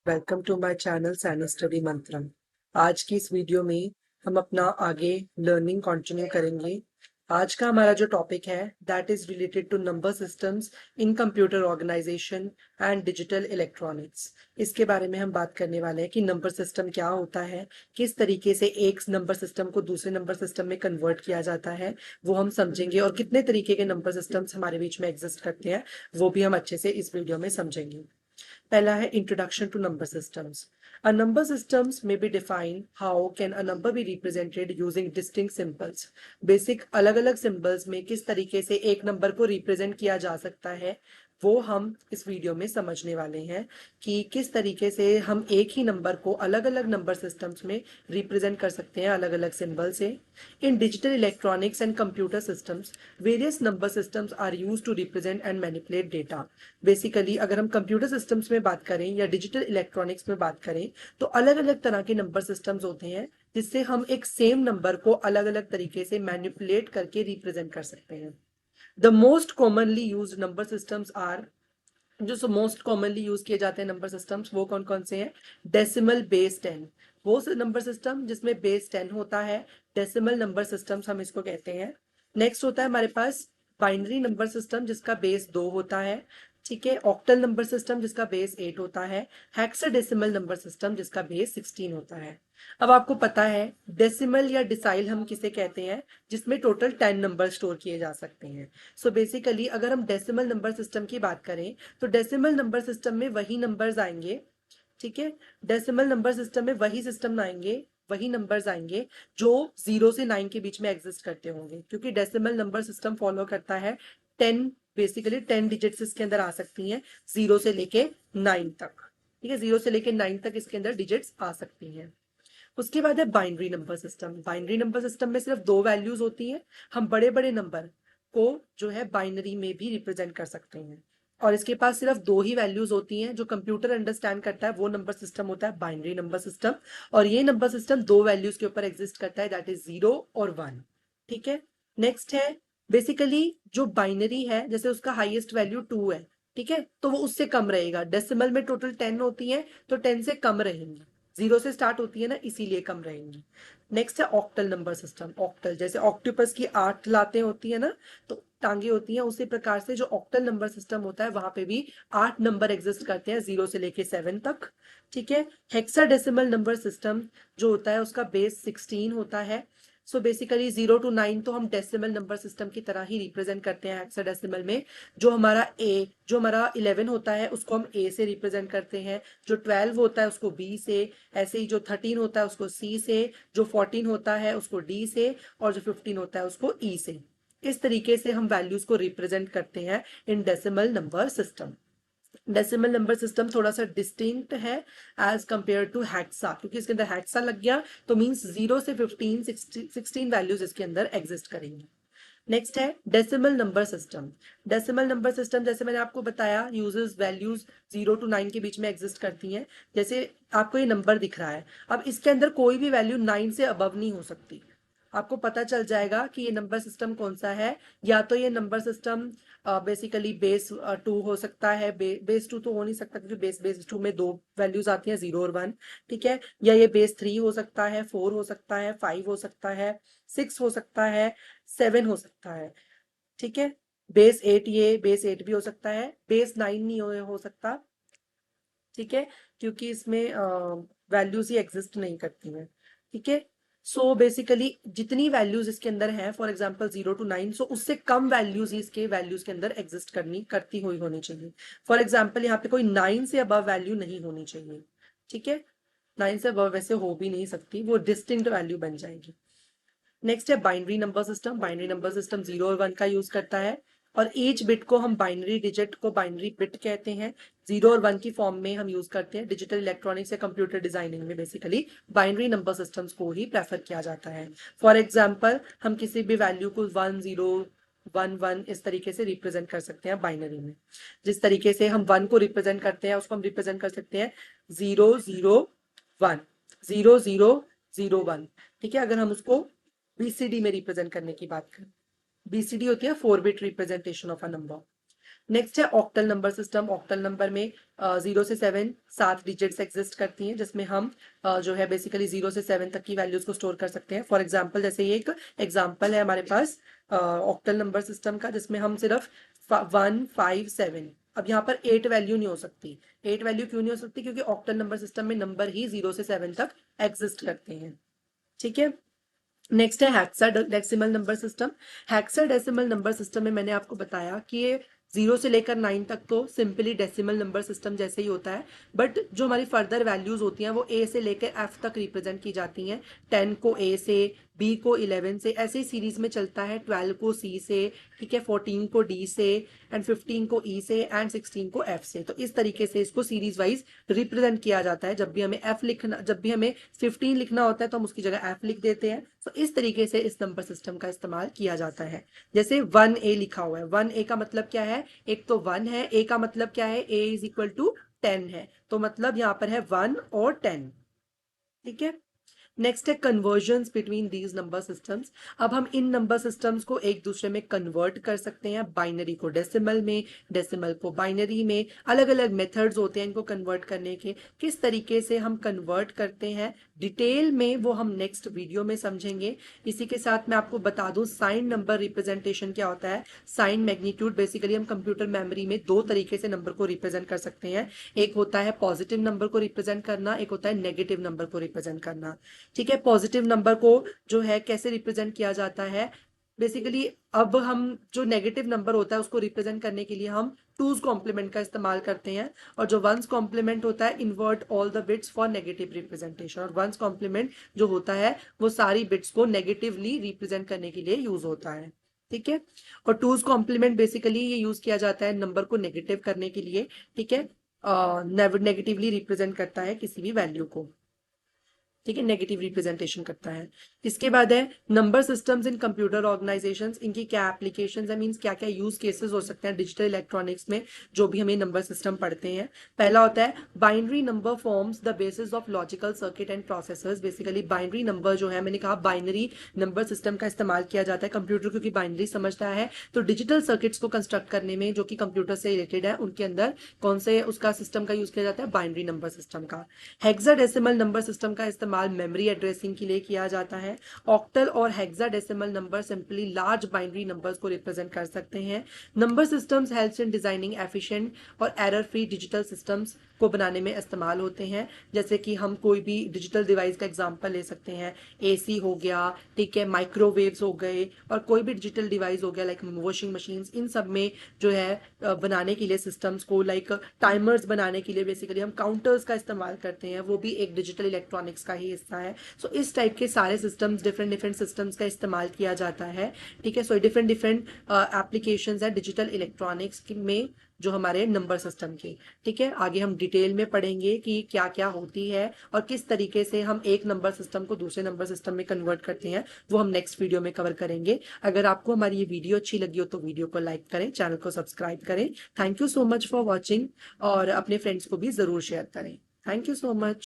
Welcome to my channel science study Mantram. आज की इस वीडियो में हम अपना आगे लर्निंग कंटिन्यू करेंगे। आज का हमारा जो टॉपिक है that is related to number systems in computer organization and digital electronics. इसके बारे में हम बात करने वाले हैं कि नंबर सिस्टम क्या होता है, किस तरीके से एक नंबर सिस्टम को दूसरे नंबर सिस्टम में कन्वर्ट किया जाता है वो हम समझेंगे, और कितने तरीके के नंबर सिस्टम्स हमारे बीच में एग्जिस्ट करते हैं वो भी हम अच्छे से इस वीडियो में समझेंगे। पहला है introduction to number systems. A number systems may be defined how can a number be represented using distinct symbols। Basic अलग अलग सिंबल्स में किस तरीके से एक नंबर को रिप्रेजेंट किया जा सकता है वो हम इस वीडियो में समझने वाले हैं कि किस तरीके से हम एक ही नंबर को अलग अलग नंबर सिस्टम्स में रिप्रेजेंट कर सकते हैं अलग अलग सिंबल से। In digital electronics and computer systems various number systems are used to represent and manipulate data. Basically अगर हम कंप्यूटर सिस्टम्स में बात करें या डिजिटल इलेक्ट्रॉनिक्स में बात करें तो अलग अलग तरह के नंबर सिस्टम्स होते हैं जिससे हम एक सेम नंबर को अलग अलग तरीके से मैनिपुलेट करके रिप्रेजेंट कर सकते हैं। The most commonly use number systems are, जो मोस्ट कॉमनली यूज किए जाते हैं नंबर सिस्टम्स वो कौन कौन से हैं? डेसिमल, बेस 10, वो नंबर सिस्टम जिसमें बेस 10 होता है, डेसिमल नंबर सिस्टम्स हम इसको कहते हैं। नेक्स्ट होता है हमारे पास बाइनरी नंबर सिस्टम जिसका बेस 2 होता है, ठीक है। ऑक्टल नंबर सिस्टम जिसका बेस 8 होता है। हेक्साडेसिमल नंबर सिस्टम जिसका बेस 16 होता है। अब आपको पता है डेसिमल या डिसाइल हम किसे कहते हैं, जिसमें टोटल 10 नंबर स्टोर किए जा सकते हैं। सो बेसिकली अगर हम डेसिमल नंबर सिस्टम की बात करें तो डेसिमल नंबर सिस्टम में वही नंबर्स आएंगे, ठीक है। डेसिमल नंबर सिस्टम में वही सिस्टम आएंगे, वही नंबर्स आएंगे जो 0 से 9 के बीच में एग्जिस्ट करते होंगे, क्योंकि डेसिमल नंबर सिस्टम फॉलो करता है 10, बेसिकली 10 डिजिट्स इसके अंदर आ सकती हैं 0 से लेके 9 तक, ठीक है। 0 से लेके 9 तक इसके अंदर डिजिट्स आ सकती हैं। उसके बाद है binary number system. Binary number system में सिर्फ 2 वैल्यूज होती हैं। हम बड़े बड़े नंबर को जो है बाइनरी में भी रिप्रेजेंट कर सकते हैं, और इसके पास सिर्फ 2 ही वैल्यूज होती हैं। जो कंप्यूटर अंडरस्टैंड करता है वो नंबर सिस्टम होता है बाइनरी नंबर सिस्टम, और ये नंबर सिस्टम 2 वैल्यूज के ऊपर एग्जिस्ट करता है, दैट इज 0 और 1, ठीक है। नेक्स्ट है बेसिकली जो बाइनरी है, जैसे उसका हाईएस्ट वैल्यू 2 है, ठीक है, तो वो उससे कम रहेगा। डेसिमल में टोटल 10 होती है तो 10 से कम रहेंगी, 0 से स्टार्ट होती है ना, इसीलिए कम रहेंगी। नेक्स्ट है ऑक्टल नंबर सिस्टम। ऑक्टल जैसे ऑक्टोपस की 8 लातें होती है ना, तो टांगे होती हैं, उसी प्रकार से जो ऑक्टल नंबर सिस्टम होता है वहां पे भी 8 नंबर एग्जिस्ट करते हैं 0 से लेके 7 तक, ठीक है। हेक्साडेसिमल नंबर सिस्टम जो होता है उसका बेस 16 होता है। सो बेसिकली 0 to 9 तो हम डेसिमल नंबर सिस्टम की तरह ही रिप्रेजेंट करते हैं हेक्साडेसिमल में। जो हमारा 11 होता है उसको हम ए से रिप्रेजेंट करते हैं, जो 12 होता है उसको बी से, ऐसे ही जो 13 होता है उसको सी से, जो 14 होता है उसको डी से, और जो 15 होता है उसको ई से। इस तरीके से हम वैल्यूज को रिप्रेजेंट करते हैं in decimal number system. Decimal number system थोड़ा सा डिस्टिंक्ट है एज कंपेयर टू हेक्सा, क्योंकि इसके अंदर हेक्सा लग गया तो मींस 0 से 15 16 वैल्यूज इसके अंदर एग्जिस्ट करेंगी। नेक्स्ट है decimal number system. Decimal number system जैसे मैंने आपको बताया यूजेस वैल्यूज 0 to 9 के बीच में एग्जिस्ट करती हैं। जैसे आपको ये नंबर दिख रहा है, अब इसके अंदर कोई भी वैल्यू 9 से अबव नहीं हो सकती। आपको पता चल जाएगा कि ये नंबर सिस्टम कौन सा है। या तो ये नंबर सिस्टम बेसिकली बेस 2 हो सकता है, बेस 2 तो हो नहीं सकता क्योंकि बेस 2 में 2 वैल्यूज आती हैं 0 और 1, ठीक है। या ये बेस 3 हो सकता है, 4 हो सकता है, 5 हो सकता है, 6 हो सकता है, 7 हो सकता है, ठीक है। बेस 8, ये बेस 8 भी हो सकता है, बेस 9 नहीं हो सकता, ठीक है, क्योंकि इसमें वैल्यूज ही एग्जिस्ट नहीं करती हैं, ठीक है। सो बेसिकली जितनी वैल्यूज इसके अंदर हैं, फॉर एग्जांपल 0 to 9, सो उससे कम वैल्यूज ही इसके वैल्यूज के अंदर एग्जिस्ट करती हुई होनी चाहिए। फॉर एग्जांपल यहाँ पे कोई 9 से अबव वैल्यू नहीं होनी चाहिए, ठीक है। 9 से अबव वैसे हो भी नहीं सकती, वो डिस्टिंक्ट वैल्यू बन जाएगी। नेक्स्ट है binary number system. Binary number system 0 और 1 का यूज करता है, और ईच बिट को हम बाइनरी डिजिट को बाइनरी बिट कहते हैं। 0 और 1 की फॉर्म में हम यूज करते हैं। डिजिटल इलेक्ट्रॉनिक्स या कंप्यूटर डिजाइनिंग में बेसिकली बाइनरी नंबर सिस्टम्स को ही प्रेफर किया जाता है। फॉर एग्जाम्पल हम किसी भी वैल्यू को 1 0 1 1 इस तरीके से रिप्रेजेंट कर सकते हैं बाइनरी में। जिस तरीके से हम 1 को रिप्रेजेंट करते हैं उसको हम रिप्रेजेंट कर सकते हैं 0 0 1 0 0 0 1, ठीक है। अगर हम उसको बीसीडी में रिप्रेजेंट करने की बात करें, बीसीडी होती है 4 bit representation of a number. Next है octal number system. Octal number में 0 से 7 7 डिजिट्स एग्जिस्ट करती हैं, जिसमें हम जो है बेसिकली 0 से 7 तक की वैल्यूज को स्टोर कर सकते हैं। फॉर एग्जांपल, जैसे ये एक एग्जांपल है हमारे पास ऑक्टल नंबर सिस्टम का, जिसमें हम सिर्फ 1 5 7, अब यहाँ पर 8 वैल्यू नहीं हो सकती। 8 वैल्यू क्यों नहीं हो सकती? क्योंकि ऑक्टल नंबर सिस्टम में नंबर ही 0 से 7 तक एग्जिस्ट करते हैं। ठीक है, नेक्स्ट है hexadecimal number system. Hexadecimal number system में मैंने आपको बताया कि ये 0 से लेकर 9 तक तो सिंपली डेसिमल नंबर सिस्टम जैसे ही होता है, बट जो हमारी फर्दर वैल्यूज होती हैं वो ए से लेकर एफ तक रिप्रेजेंट की जाती हैं। 10 को ए से, बी को 11 से, ऐसे ही सीरीज में चलता है। 12 को सी से, ठीक है, 14 को डी से, एंड 15 को ई से, एंड 16 को एफ से। तो इस तरीके से इसको सीरीज वाइज रिप्रेजेंट किया जाता है। जब भी हमें एफ लिखना, जब भी हमें 15 लिखना होता है तो हम उसकी जगह एफ लिख देते हैं। तो इस तरीके से इस नंबर सिस्टम का इस्तेमाल किया जाता है। जैसे 1A लिखा हुआ है, 1A का मतलब क्या है? एक तो 1 है, A का मतलब क्या है? A इज इक्वल टू 10 है, तो मतलब यहाँ पर है 1 और 10। ठीक है, नेक्स्ट है convergence between these number systems. अब हम इन नंबर सिस्टम्स को एक दूसरे में कन्वर्ट कर सकते हैं, बाइनरी को डेसिमल में, डेसिमल को बाइनरी में। अलग अलग मेथड्स होते हैं इनको कन्वर्ट करने के। किस तरीके से हम कन्वर्ट करते हैं डिटेल में वो हम नेक्स्ट वीडियो में समझेंगे। इसी के साथ मैं आपको बता दूं साइन नंबर रिप्रेजेंटेशन क्या होता है। साइन मैग्नीट्यूड बेसिकली हम कंप्यूटर मेमोरी में दो तरीके से नंबर को रिप्रेजेंट कर सकते हैं। एक होता है पॉजिटिव नंबर को रिप्रेजेंट करना, एक होता है नेगेटिव नंबर को रिप्रेजेंट करना। ठीक है, पॉजिटिव नंबर को जो है कैसे रिप्रेजेंट किया जाता है? बेसिकली अब हम जो नेगेटिव नंबर होता है उसको रिप्रेजेंट करने के लिए हम टूज कॉम्प्लीमेंट का इस्तेमाल करते हैं, और जो वंस कॉम्प्लीमेंट होता है invert all the bits for negative representation. और वंस कॉम्प्लीमेंट जो होता है वो सारी बिट्स को नेगेटिवली रिप्रेजेंट करने के लिए यूज होता है। ठीक है, और टूज कॉम्प्लीमेंट बेसिकली ये यूज किया जाता है नंबर को नेगेटिव करने के लिए। ठीक है, नेगेटिवली रिप्रेजेंट करता है किसी भी वैल्यू को। ठीक है, नेगेटिव रिप्रेजेंटेशन करता है। इसके बाद है number systems in computer organisations. इनकी क्या एप्लीकेशंस है, मींस क्या क्या यूज केसेस हो सकते हैं डिजिटल इलेक्ट्रॉनिक्स में जो भी हमें नंबर सिस्टम पढ़ते हैं। पहला होता है binary number forms the basis of logical circuit and processors. Basically binary number जो है, मैंने कहा बाइनरी नंबर सिस्टम का इस्तेमाल किया जाता है कंप्यूटर, क्योंकि बाइनरी समझता है। तो डिजिटल सर्किट्स को कंस्ट्रक्ट करने में जो कि कंप्यूटर से रिलेटेड है उनके अंदर कौन से उसका सिस्टम का यूज किया जाता है? बाइनरी नंबर सिस्टम का। हेक्साडेसिमल नंबर सिस्टम का इस्तेमाल मेमोरी एड्रेसिंग के लिए किया जाता है। ऑक्टल और hexadecimal number simply large binary numbers को रिप्रेजेंट कर सकते हैं। Number systems helps in designing efficient और एरर फ्री डिजिटल सिस्टम्स को बनाने में इस्तेमाल होते हैं। जैसे कि हम कोई भी डिजिटल डिवाइस का एग्जांपल ले सकते हैं, एसी हो गया, ठीक है, माइक्रोवेव्स हो गए, और कोई भी डिजिटल डिवाइस हो गया लाइक वॉशिंग मशीन्स। इन सब में जो है बनाने के लिए सिस्टम्स को, लाइक टाइमर्स बनाने के लिए बेसिकली हम काउंटर्स का इस्तेमाल करते हैं, वो भी एक डिजिटल इलेक्ट्रॉनिक्स का ही हिस्सा है। सो इस टाइप के सारे सिस्टम्स, डिफरेंट डिफरेंट सिस्टम्स का इस्तेमाल किया जाता है। ठीक है, सो डिफरेंट डिफरेंट एप्लीकेशंस है डिजिटल इलेक्ट्रॉनिक्स में जो हमारे नंबर सिस्टम की। ठीक है, आगे हम डिटेल में पढ़ेंगे कि क्या क्या होती है और किस तरीके से हम एक नंबर सिस्टम को दूसरे नंबर सिस्टम में कन्वर्ट करते हैं, वो हम नेक्स्ट वीडियो में कवर करेंगे। अगर आपको हमारी ये वीडियो अच्छी लगी हो तो वीडियो को लाइक करें, चैनल को सब्सक्राइब करें। Thank you so much for watching, और अपने फ्रेंड्स को भी जरूर शेयर करें। Thank you so much.